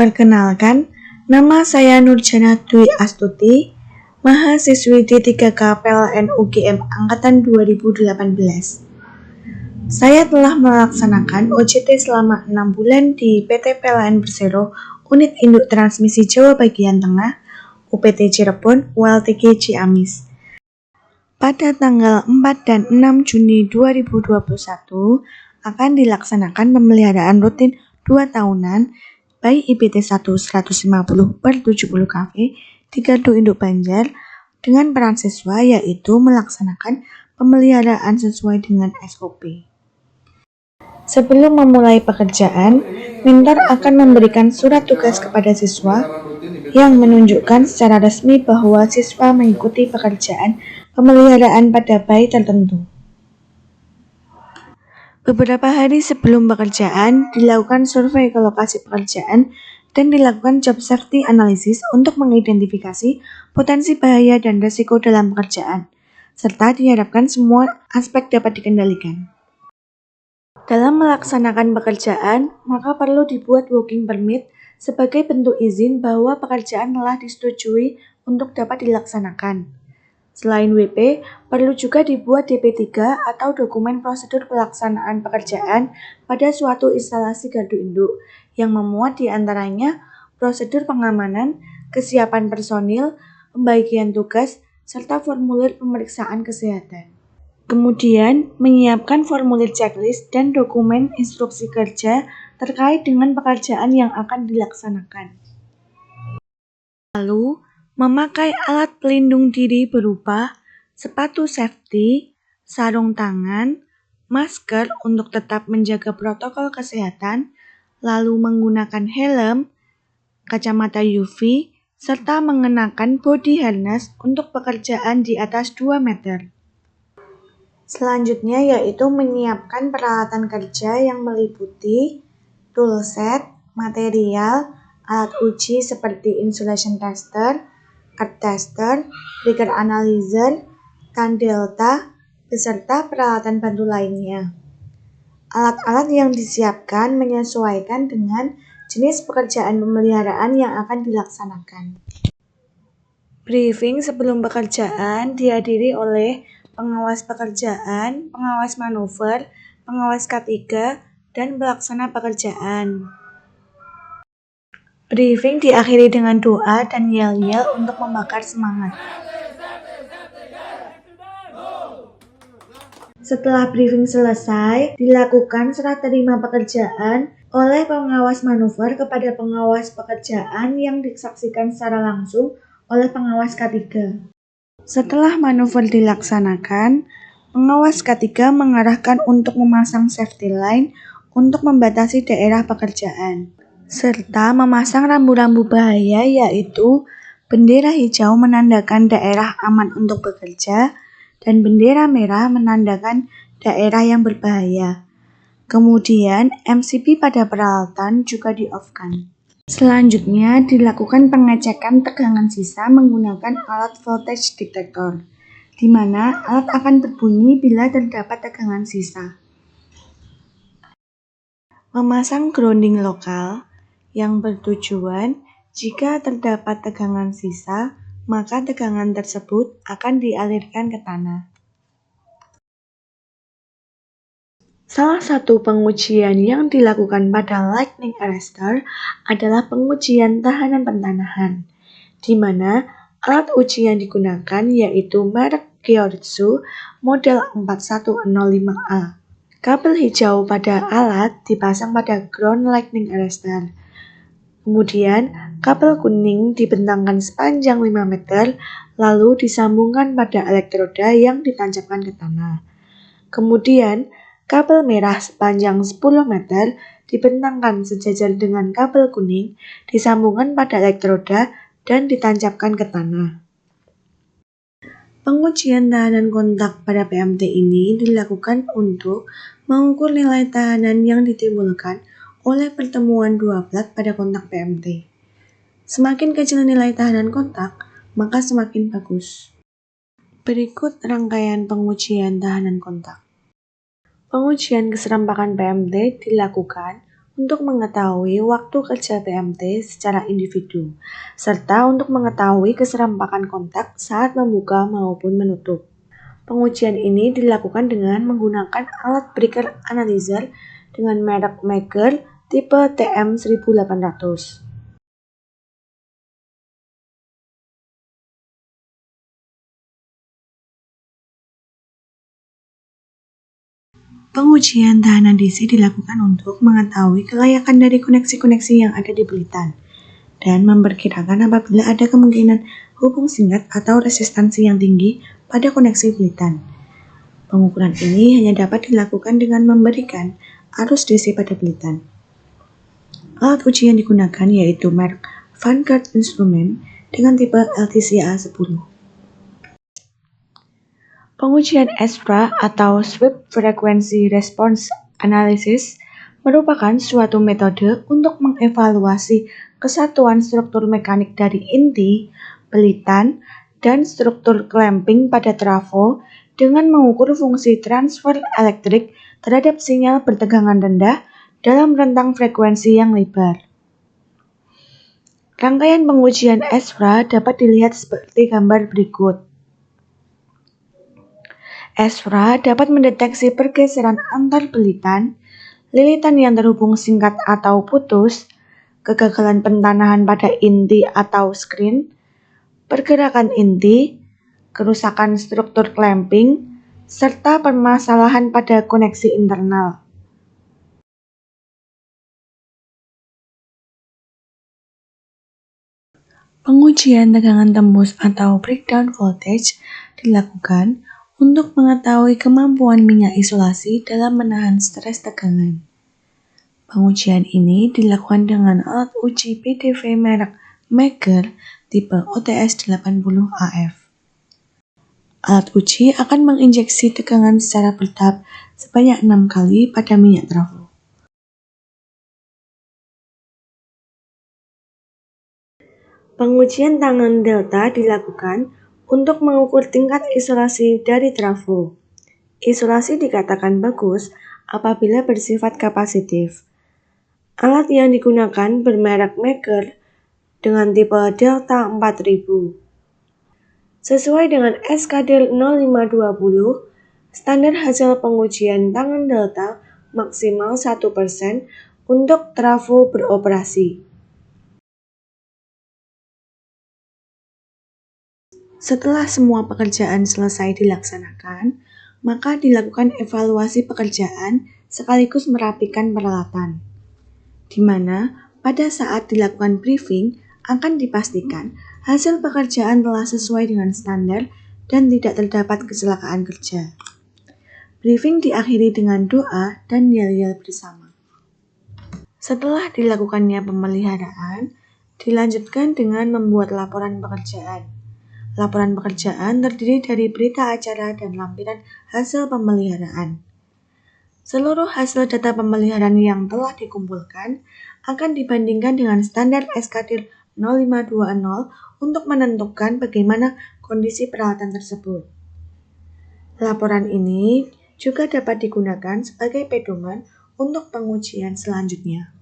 Perkenalkan, nama saya Nurjana Dwi Astuti, mahasiswi D3K PLN UGM Angkatan 2018. Saya telah melaksanakan OJT selama 6 bulan di PT PLN Persero, Unit Induk Transmisi Jawa Bagian Tengah, UPT Cirebon, ULTG Ciamis. Pada tanggal 4 dan 6 Juni 2021 akan dilaksanakan pemeliharaan rutin 2 tahunan bayi IPT 1 150/70 kV di Gardu Induk Banjar dengan peran siswa yaitu melaksanakan pemeliharaan sesuai dengan SOP. Sebelum memulai pekerjaan, mentor akan memberikan surat tugas kepada siswa yang menunjukkan secara resmi bahwa siswa mengikuti pekerjaan pemeliharaan pada bayi tertentu. Beberapa hari sebelum pekerjaan, dilakukan survei ke lokasi pekerjaan dan dilakukan job safety analysis untuk mengidentifikasi potensi bahaya dan risiko dalam pekerjaan, serta diharapkan semua aspek dapat dikendalikan. Dalam melaksanakan pekerjaan, maka perlu dibuat working permit sebagai bentuk izin bahwa pekerjaan telah disetujui untuk dapat dilaksanakan. Selain WP, perlu juga dibuat DP3 atau dokumen prosedur pelaksanaan pekerjaan pada suatu instalasi gardu induk yang memuat di antaranya prosedur pengamanan, kesiapan personil, pembagian tugas, serta formulir pemeriksaan kesehatan. Kemudian, menyiapkan formulir checklist dan dokumen instruksi kerja terkait dengan pekerjaan yang akan dilaksanakan. Lalu, memakai alat pelindung diri berupa sepatu safety, sarung tangan, masker untuk tetap menjaga protokol kesehatan, lalu menggunakan helm, kacamata UV, serta mengenakan body harness untuk pekerjaan di atas 2 meter. Selanjutnya yaitu menyiapkan peralatan kerja yang meliputi toolset, material, alat uji seperti insulation tester, earth tester, trigger analyzer, tan delta, beserta peralatan bantu lainnya. Alat-alat yang disiapkan menyesuaikan dengan jenis pekerjaan pemeliharaan yang akan dilaksanakan. Briefing sebelum pekerjaan dihadiri oleh pengawas pekerjaan, pengawas manuver, pengawas K3, dan pelaksana pekerjaan. Briefing diakhiri dengan doa dan yel-yel untuk membakar semangat. Setelah briefing selesai, dilakukan serah terima pekerjaan oleh pengawas manuver kepada pengawas pekerjaan yang disaksikan secara langsung oleh pengawas K3. Setelah manuver dilaksanakan, pengawas K3 mengarahkan untuk memasang safety line untuk membatasi daerah pekerjaan, serta memasang rambu-rambu bahaya yaitu bendera hijau menandakan daerah aman untuk bekerja dan bendera merah menandakan daerah yang berbahaya. Kemudian MCB pada peralatan juga di-off-kan. Selanjutnya dilakukan pengecekan tegangan sisa menggunakan alat voltage detector, di mana alat akan berbunyi bila terdapat tegangan sisa. Memasang grounding lokal yang bertujuan jika terdapat tegangan sisa, maka tegangan tersebut akan dialirkan ke tanah. Salah satu pengujian yang dilakukan pada lightning arrestor adalah pengujian tahanan pentanahan, di mana alat uji yang digunakan yaitu merek Kyoritsu model 4105A. Kabel hijau pada alat dipasang pada ground lightning arrestor. Kemudian, kabel kuning dibentangkan sepanjang 5 meter, lalu disambungkan pada elektroda yang ditancapkan ke tanah. Kemudian, kabel merah sepanjang 10 meter dibentangkan sejajar dengan kabel kuning, disambungkan pada elektroda dan ditancapkan ke tanah. Pengujian tahanan kontak pada PMT ini dilakukan untuk mengukur nilai tahanan yang ditimbulkan oleh pertemuan dua plat pada kontak PMT. Semakin kecil nilai tahanan kontak, maka semakin bagus. Berikut rangkaian pengujian tahanan kontak. Pengujian keserempakan PMT dilakukan untuk mengetahui waktu kerja PMT secara individu, serta untuk mengetahui keserempakan kontak saat membuka maupun menutup. Pengujian ini dilakukan dengan menggunakan alat breaker analyzer dengan merek Maker tipe TM1800. Pengujian tahanan DC dilakukan untuk mengetahui kelayakan dari koneksi-koneksi yang ada di belitan dan memperkirakan apabila ada kemungkinan hubung singkat atau resistansi yang tinggi pada koneksi belitan. Pengukuran ini hanya dapat dilakukan dengan memberikan arus DC pada belitan. Alat uji yang digunakan yaitu merek Vanguard Instrument dengan tipe LTCA10. Pengujian SFRA atau Sweep Frequency Response Analysis merupakan suatu metode untuk mengevaluasi kesatuan struktur mekanik dari inti, belitan, dan struktur clamping pada trafo dengan mengukur fungsi transfer elektrik terhadap sinyal bertegangan rendah dalam rentang frekuensi yang lebar. Rangkaian pengujian SFRA dapat dilihat seperti gambar berikut. SFRA dapat mendeteksi pergeseran antar belitan, lilitan yang terhubung singkat atau putus, kegagalan pentanahan pada inti atau screen, pergerakan inti, kerusakan struktur clamping, serta permasalahan pada koneksi internal. Pengujian tegangan tembus atau breakdown voltage dilakukan untuk mengetahui kemampuan minyak isolasi dalam menahan stres tegangan. Pengujian ini dilakukan dengan alat uji PDV merek Maker tipe OTS80AF. Alat uji akan menginjeksi tegangan secara bertahap sebanyak 6 kali pada minyak trafo. Pengujian tangan delta dilakukan untuk mengukur tingkat isolasi dari trafo. Isolasi dikatakan bagus apabila bersifat kapasitif. Alat yang digunakan bermerek Maker dengan tipe Delta 4000. Sesuai dengan SKD 0520, standar hasil pengujian tangan delta maksimal 1% untuk trafo beroperasi. Setelah semua pekerjaan selesai dilaksanakan, maka dilakukan evaluasi pekerjaan sekaligus merapikan peralatan, di mana pada saat dilakukan briefing akan dipastikan hasil pekerjaan telah sesuai dengan standar dan tidak terdapat kecelakaan kerja. Briefing diakhiri dengan doa dan yel-yel bersama. Setelah dilakukannya pemeliharaan, dilanjutkan dengan membuat laporan pekerjaan. Laporan pekerjaan terdiri dari berita acara dan lampiran hasil pemeliharaan. Seluruh hasil data pemeliharaan yang telah dikumpulkan akan dibandingkan dengan standar SKD 0520 untuk menentukan bagaimana kondisi peralatan tersebut. Laporan ini juga dapat digunakan sebagai pedoman untuk pengujian selanjutnya.